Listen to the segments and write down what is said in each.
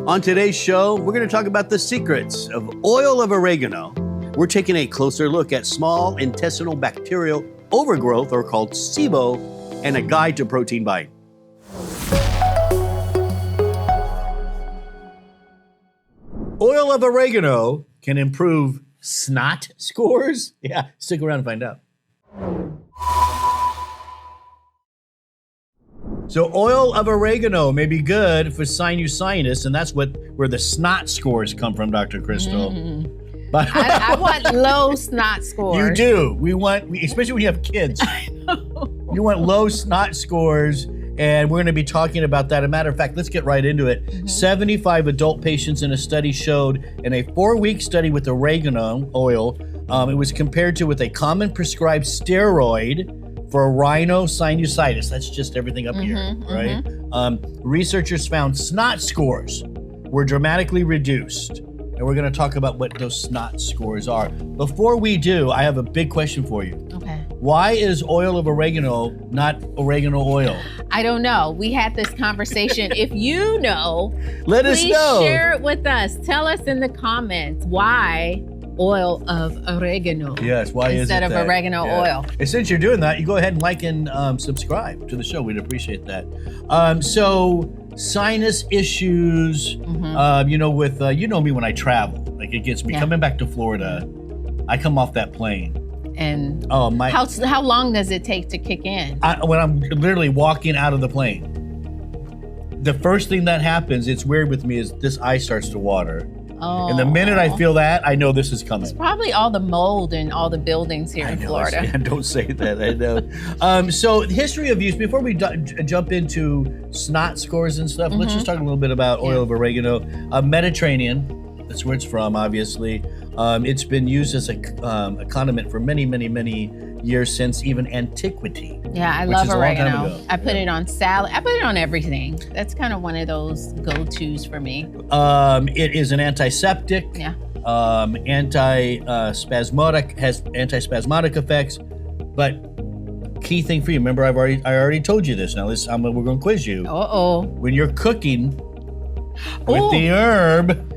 On today's show, we're going to talk about the secrets of oil of oregano. We're taking a closer look at small intestinal bacterial overgrowth, or called SIBO, and a guide to protein buying. Oil of oregano can improve SNOT scores? Yeah, stick around and find out. So oil of oregano may be good for sinusitis, and that's where the SNOT scores come from, Dr. Crystal. But I want low SNOT scores. You do. Especially when you have kids. I know. You want low SNOT scores, and we're going to be talking about that. As a matter of fact, let's get right into it. 75 adult patients in a study showed in a 4-week study with oregano oil, it was compared to with a common prescribed steroid for rhinosinusitis. That's just everything up here, right? Researchers found SNOT scores were dramatically reduced. And we're going to talk about what those SNOT scores are. Before we do, I have a big question for you. Okay. Why is oil of oregano not oregano oil? I don't know. We had this conversation. If you know, Let us know. Please share it with us. Tell us in the comments why oil of oregano. Yes, why is it instead of that? oregano oil. And since you're doing that, you go ahead and like and subscribe to the show. We'd appreciate that. So sinus issues, you know me when I travel. Like it gets me coming back to Florida. I come off that plane. And how long does it take to kick in? When I'm literally walking out of the plane, the first thing that happens, it's weird with me, is this eye starts to water. Oh. And the minute I feel that, I know this is coming. It's probably all the mold in all the buildings here in Florida. Don't say that, I know. So history of use, before we jump into SNOT scores and stuff, let's just talk a little bit about oil of oregano. Mediterranean, that's where it's from, obviously. It's been used as a condiment for many, many, many years, since even antiquity. Yeah, I love oregano. I put it on salad. I put it on everything. That's kind of one of those go-tos for me. It is an antiseptic. Yeah. Antispasmodic, has antispasmodic effects. But key thing for you, remember I already told you this. Now we're going to quiz you. When you're cooking with the herb,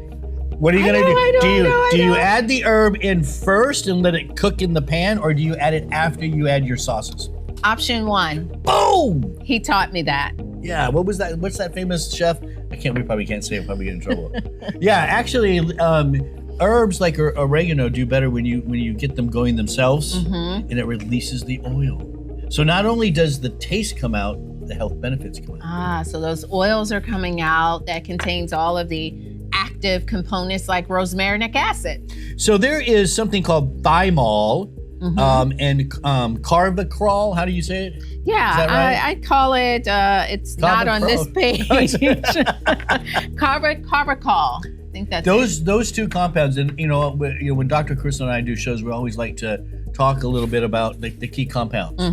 what are you gonna do? Do you add the herb in first and let it cook in the pan, or do you add it after you add your sauces? Option 1. Boom! He taught me that. Yeah, what was that? What's that famous chef? We probably can't say it, probably get in trouble. Yeah, actually, herbs like oregano do better when you get them going themselves, and it releases the oil. So not only does the taste come out, the health benefits come out. So those oils are coming out that contains all of the active components like rosmarinic acid. So there is something called Thymol and Carvacrol. How do you say it? Yeah, Is that right? I call it, it's not on this page. Carvacrol. I think that's those two compounds. And when Dr. Crystal and I do shows, we always like to talk a little bit about the key compounds.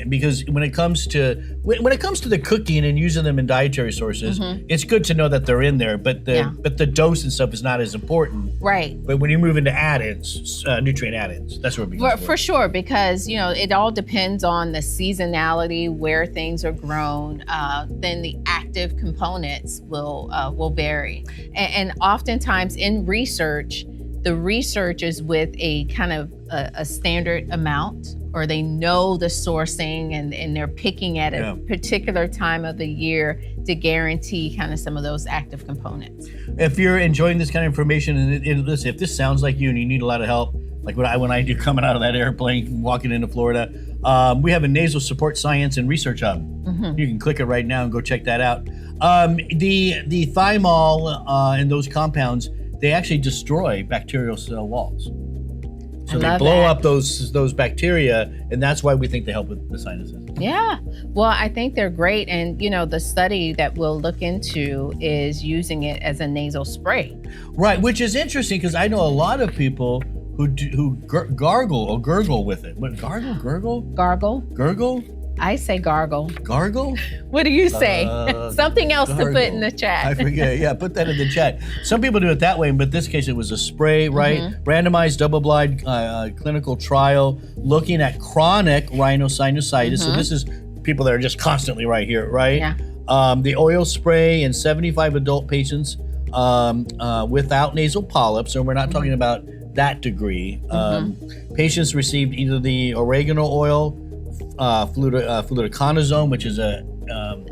Because when it comes to the cooking and using them in dietary sources, it's good to know that they're in there, but the dose and stuff is not as important. Right. But when you move into add-ins, nutrient add-ins, that's where it becomes for sure, because it all depends on the seasonality, where things are grown. Then the active components will vary, and oftentimes in research, the research is with a kind of a standard amount, or they know the sourcing and they're picking at a particular time of the year to guarantee kind of some of those active components. If you're enjoying this kind of information, and listen, if this sounds like you and you need a lot of help, like when I do coming out of that airplane, walking into Florida, we have a nasal support science and research hub. You can click it right now and go check that out. The thymol and those compounds, they actually destroy bacterial cell walls. So they blow up those bacteria, and that's why we think they help with the sinuses. Yeah, well, I think they're great. And the study that we'll look into is using it as a nasal spray. Right, which is interesting because I know a lot of people who gargle or gurgle with it. What, gurgle? Gurgle? I say gargle. Gargle? What do you say? Something else gargle. To put in the chat. I forget. Yeah, put that in the chat. Some people do it that way, but in this case it was a spray, right? Randomized double-blind clinical trial looking at chronic rhinosinusitis. So this is people that are just constantly right here, right? Yeah. The oil spray in 75 adult patients without nasal polyps, and we're not talking about that degree. Patients received either the oregano oil, fluticasone, which is a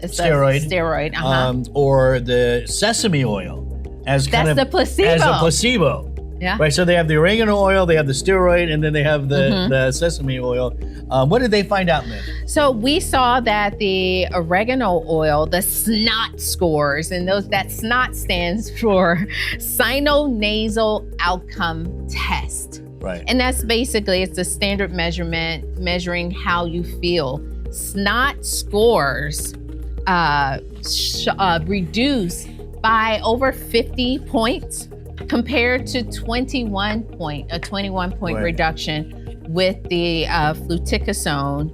steroid, or the sesame oil as the placebo. As a placebo. Yeah. Right. So they have the oregano oil, they have the steroid, and then they have the sesame oil. What did they find out, Lynn? So we saw that the oregano oil, the SNOT scores, and that SNOT stands for Sinonasal Outcome Test. Right. And that's basically, it's a standard measurement measuring how you feel. SNOT scores reduce by over 50 points compared to 21 point right. reduction with the fluticasone,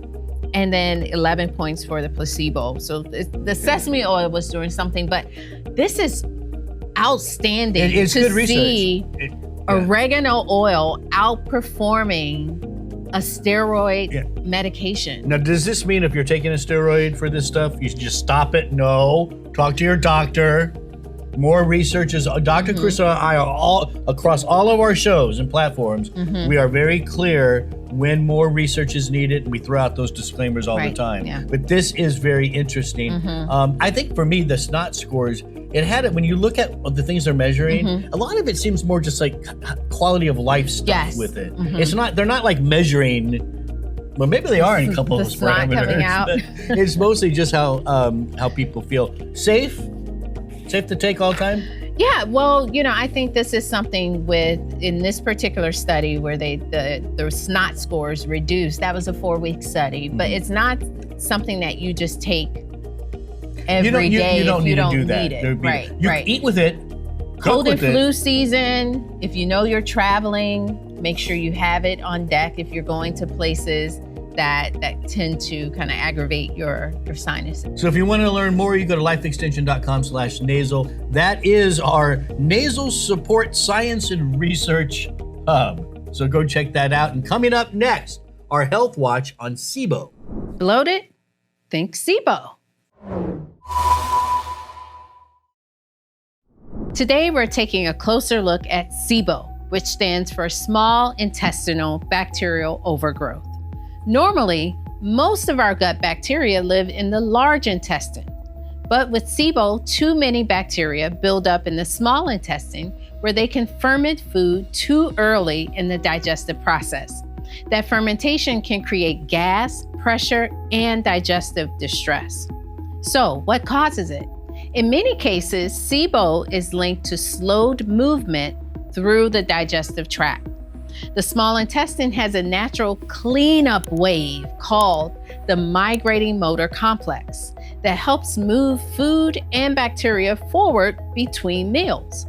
and then 11 points for the placebo. So the sesame oil was doing something, but this is outstanding it's to good research. see oregano oil outperforming a steroid medication. Now, does this mean if you're taking a steroid for this stuff, you should just stop it? No. Talk to your doctor. More research is, Dr. Chris and I are all, across all of our shows and platforms, we are very clear when more research is needed, and we throw out those disclaimers all the time. Yeah. But this is very interesting. I think for me, the SNOT scores, it had it, when you look at the things they're measuring, a lot of it seems more just like quality of life stuff with it. It's not, they're not like measuring, well, maybe they are in a couple of those parameters. Coming out. It's mostly just how people feel. Safe to take all the time? Yeah, well, I think this is something in this particular study where the SNOT scores reduced. That was a 4-week study, but it's not something that you just take every day. You don't need to do that. Need it. Right. You can eat with it. Cold and flu season, if you know you're traveling, make sure you have it on deck if you're going to places that tend to kind of aggravate your sinuses. So if you want to learn more, you go to lifeextension.com/nasal. That is our nasal support science and research hub. So go check that out. And coming up next, our health watch on SIBO. Bloated? Think SIBO. Today, we're taking a closer look at SIBO, which stands for small intestinal bacterial overgrowth. Normally, most of our gut bacteria live in the large intestine, but with SIBO, too many bacteria build up in the small intestine where they can ferment food too early in the digestive process. That fermentation can create gas, pressure, and digestive distress. So, what causes it? In many cases, SIBO is linked to slowed movement through the digestive tract. The small intestine has a natural cleanup wave called the migrating motor complex that helps move food and bacteria forward between meals.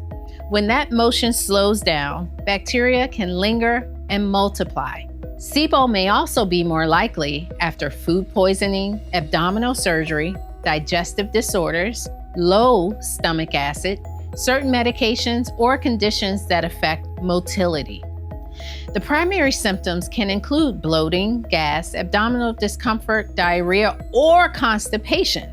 When that motion slows down, bacteria can linger and multiply. SIBO may also be more likely after food poisoning, abdominal surgery, digestive disorders, low stomach acid, certain medications, or conditions that affect motility. The primary symptoms can include bloating, gas, abdominal discomfort, diarrhea, or constipation.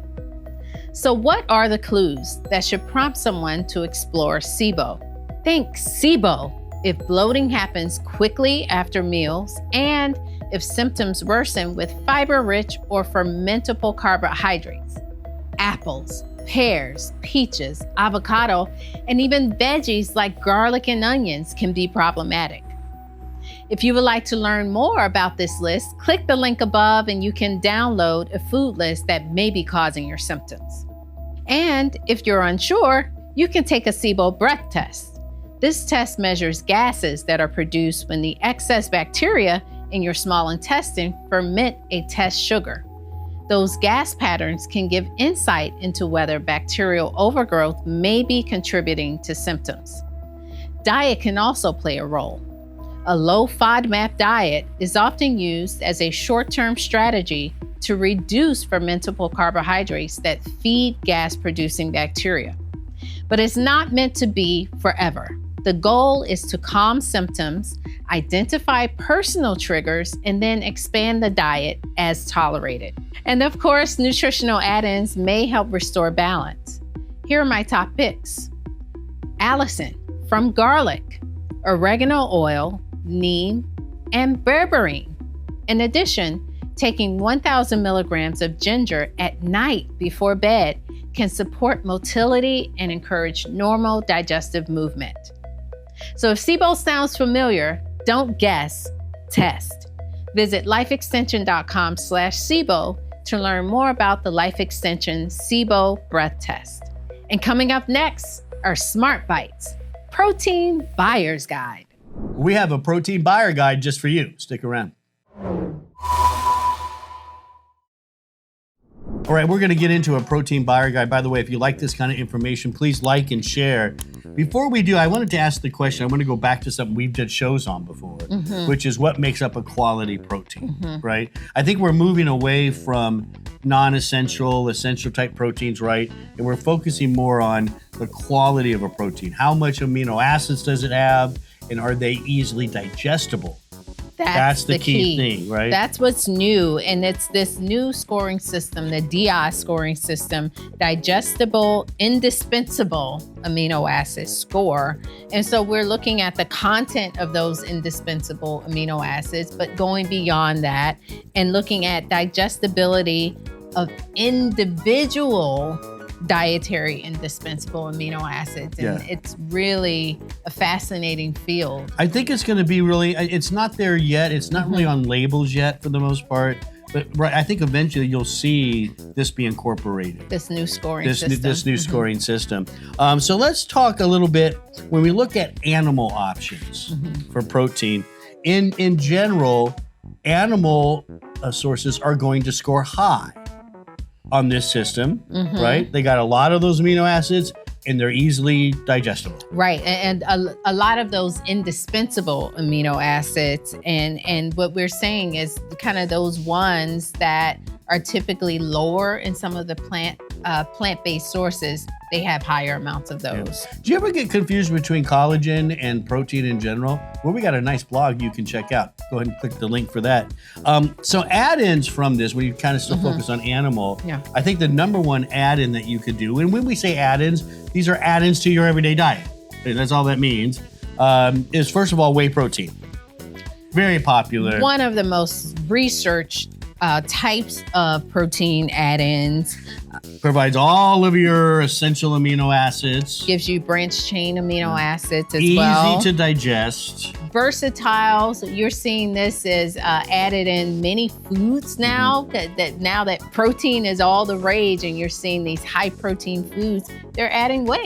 So what are the clues that should prompt someone to explore SIBO? Think SIBO if bloating happens quickly after meals and if symptoms worsen with fiber-rich or fermentable carbohydrates. Apples, pears, peaches, avocado, and even veggies like garlic and onions can be problematic. If you would like to learn more about this list, click the link above and you can download a food list that may be causing your symptoms. And if you're unsure, you can take a SIBO breath test. This test measures gases that are produced when the excess bacteria in your small intestine ferment a test sugar. Those gas patterns can give insight into whether bacterial overgrowth may be contributing to symptoms. Diet can also play a role. A low FODMAP diet is often used as a short-term strategy to reduce fermentable carbohydrates that feed gas-producing bacteria. But it's not meant to be forever. The goal is to calm symptoms, identify personal triggers, and then expand the diet as tolerated. And of course, nutritional add-ins may help restore balance. Here are my top picks. allicin from garlic, oregano oil, neem, and berberine. In addition, taking 1,000 milligrams of ginger at night before bed can support motility and encourage normal digestive movement. So if SIBO sounds familiar, don't guess, test. Visit lifeextension.com/SIBO to learn more about the Life Extension SIBO breath test. And coming up next are Smart Bites, Protein Buyer's Guide. We have a protein buyer guide just for you. Stick around. All right, we're going to get into a protein buyer guide. By the way, if you like this kind of information, please like and share. Before we do, I wanted to ask the question. I want to go back to something we've did shows on before, which is what makes up a quality protein, right? I think we're moving away from non-essential, essential type proteins, right? And we're focusing more on the quality of a protein. How much amino acids does it have? And are they easily digestible? That's the key thing, right? That's what's new. And it's this new scoring system, the DI scoring system, digestible, indispensable amino acid score. And so we're looking at the content of those indispensable amino acids, but going beyond that and looking at digestibility of individual dietary indispensable amino acids. And it's really a fascinating field. I think it's going to be really, it's not there yet. It's not really on labels yet for the most part. But right, I think eventually you'll see this be incorporated. This new scoring system. This new scoring system. So let's talk a little bit, when we look at animal options for protein, in general, animal sources are going to score high on this system, right? They got a lot of those amino acids and they're easily digestible. Right, and a lot of those indispensable amino acids, and what we're saying is kind of those ones that are typically lower in some of the plant-based sources, they have higher amounts of those. Do you ever get confused between collagen and protein in general? Well, we got a nice blog you can check out. Go ahead and click the link for that. So add-ins from this, when you kind of still focus on animal, I think the number one add-in that you could do, and when we say add-ins, these are add-ins to your everyday diet. And that's all that means, is first of all, whey protein. Very popular. One of the most researched types of protein add-ins. Provides all of your essential amino acids. Gives you branched chain amino acids as well. Easy to digest. Versatile. So you're seeing this as added in many foods now. Now that protein is all the rage, and you're seeing these high protein foods, they're adding whey.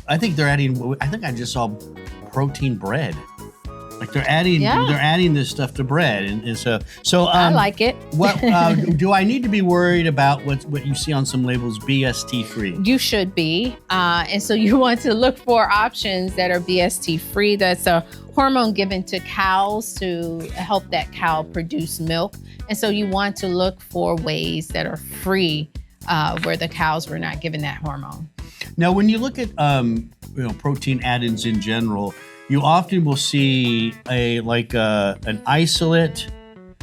I think they're adding. I think I just saw protein bread. Like they're adding this stuff to bread, and so I like it. What do I need to be worried about? What you see on some labels, BST-free? You should be, and so you want to look for options that are BST-free. That's a hormone given to cows to help that cow produce milk, and so you want to look for ways that are free, where the cows were not given that hormone. Now, when you look at protein add-ins in general, you often will see an isolate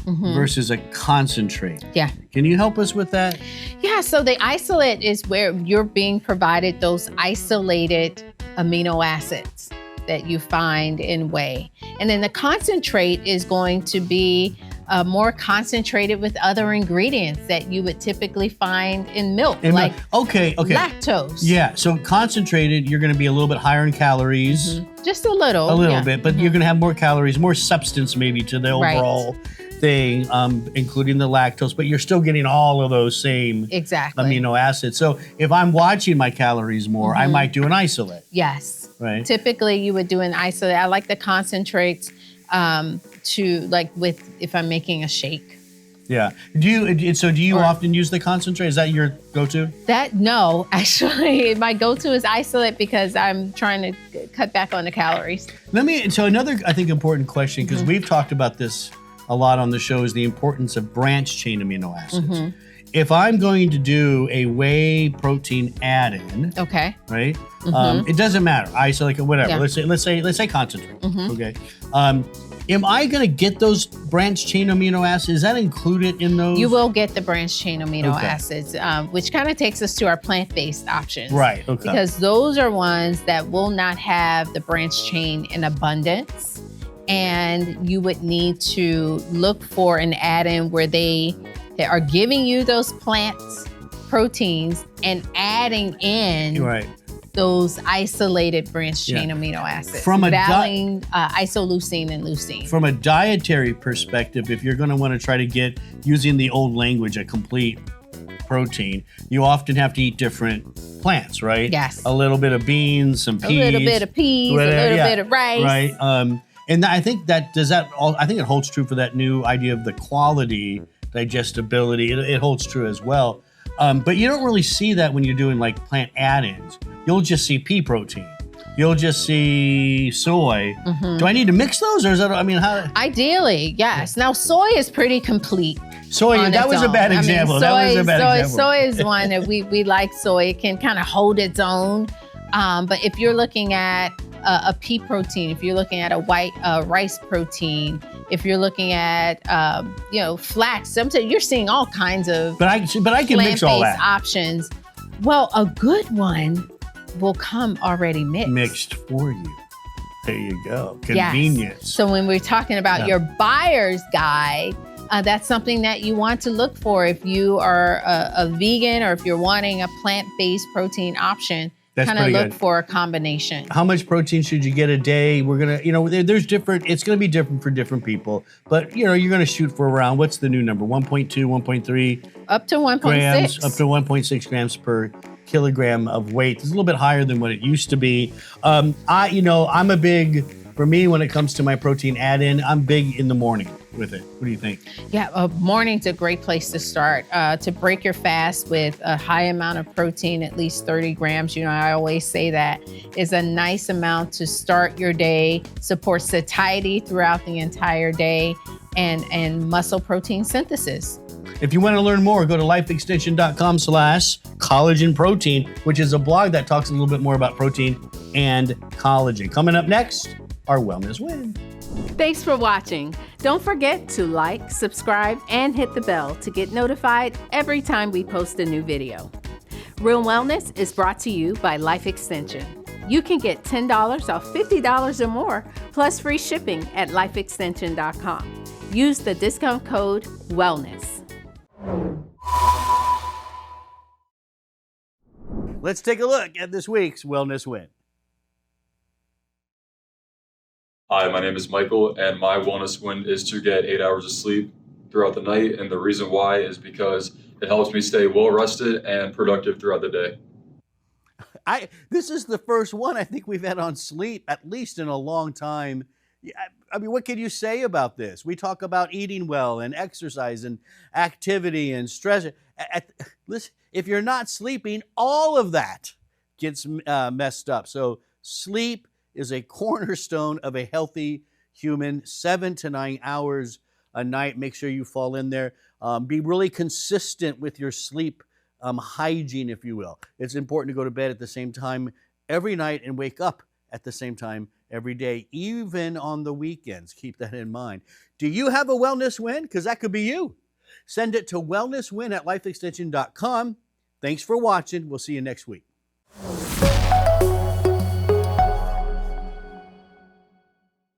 versus a concentrate. Yeah. Can you help us with that? Yeah, so the isolate is where you're being provided those isolated amino acids that you find in whey. And then the concentrate is going to be more concentrated with other ingredients that you would typically find in milk, like lactose. Yeah, so concentrated, you're going to be a little bit higher in calories. Just a little. A little bit, but you're going to have more calories, more substance maybe to the overall thing, including the lactose, but you're still getting all of those same amino acids. So if I'm watching my calories more, I might do an isolate. Yes. Right. Typically, you would do an isolate. I like the concentrates if I'm making a shake. Yeah. Do you often use the concentrate? Is that your go-to? No, actually, my go-to is isolate because I'm trying to cut back on the calories. So another, I think, important question, because we've talked about this a lot on the show, is the importance of branched chain amino acids. If I'm going to do a whey protein add-in, right? It doesn't matter. Isolate or whatever. Yeah. Let's say concentrate. Okay. Am I going to get those branched chain amino acids? Is that included in those? You will get the branched chain amino Okay. acids, which kind of takes us to our plant-based options. Right, okay. Because those are ones that will not have the branched chain in abundance. And you would need to look for an add-in where they are giving you those plant proteins and adding in Right. those isolated branched chain amino acids, From a valine, isoleucine and leucine. From a dietary perspective, if you're going to want to try to get, using the old language, a complete protein, you often have to eat different plants, right? Yes. A little bit of beans, some peas. A little bit of peas, whatever, a little bit of rice. Right. And I think I think it holds true for that new idea of the quality, digestibility. It holds true as well. But you don't really see that when you're doing like plant add-ins. You'll just see pea protein. You'll just see soy. Mm-hmm. Do I need to mix those, or is that? I mean, how? Ideally, yes. Now, soy is pretty complete. Soy. That was a bad example. That was a bad example. Soy is one that we like. Soy, it can kind of hold its own. But if you're looking at a pea protein, if you're looking at a white rice protein, if you're looking at flax, sometimes you're seeing all kinds of But I can mix all that. plant-based options. Well, a good one will come already Mixed for you. There you go. Convenience. Yes. So when we're talking about your buyer's guide, that's something that you want to look for if you are a vegan or if you're wanting a plant-based protein option. That's kind of pretty look good. for a combination. How much protein should you get a day? We're gonna, there's different. It's gonna be different for different people. But you're gonna shoot for around, what's the new number? 1.2, 1.3 Up to 1.6. grams, up to 1.6 grams per kilogram of weight. It's a little bit higher than what it used to be. I'm a big, for me, when it comes to my protein add-in, I'm big in the morning with it. What do you think? Yeah, morning's a great place to start. To break your fast with a high amount of protein, at least 30 grams, I always say that is a nice amount to start your day, supports satiety throughout the entire day, and muscle protein synthesis. If you want to learn more, go to lifeextension.com/collagen protein, which is a blog that talks a little bit more about protein and collagen. Coming up next, our Wellness Win. Thanks for watching. Don't forget to like, subscribe, and hit the bell to get notified every time we post a new video. Real Wellness is brought to you by Life Extension. You can get $10 off $50 or more, plus free shipping at lifeextension.com. Use the discount code WELLNESS. Let's take a look at this week's Wellness Win. Hi, my name is Michael, and my wellness win is to get 8 hours of sleep throughout the night. And the reason why is because it helps me stay well rested and productive throughout the day. This is the first one I think we've had on sleep, at least in a long time. I mean, what can you say about this? We talk about eating well and exercise and activity and stress. Listen, if you're not sleeping, all of that gets messed up. So sleep is a cornerstone of a healthy human. 7 to 9 hours a night. Make sure you fall in there. Be really consistent with your sleep hygiene, if you will. It's important to go to bed at the same time every night and wake up at the same time every day, even on the weekends. Keep that in mind. Do you have a wellness win? Because that could be you. Send it to wellnesswin@lifeextension.com. Thanks for watching. We'll see you next week.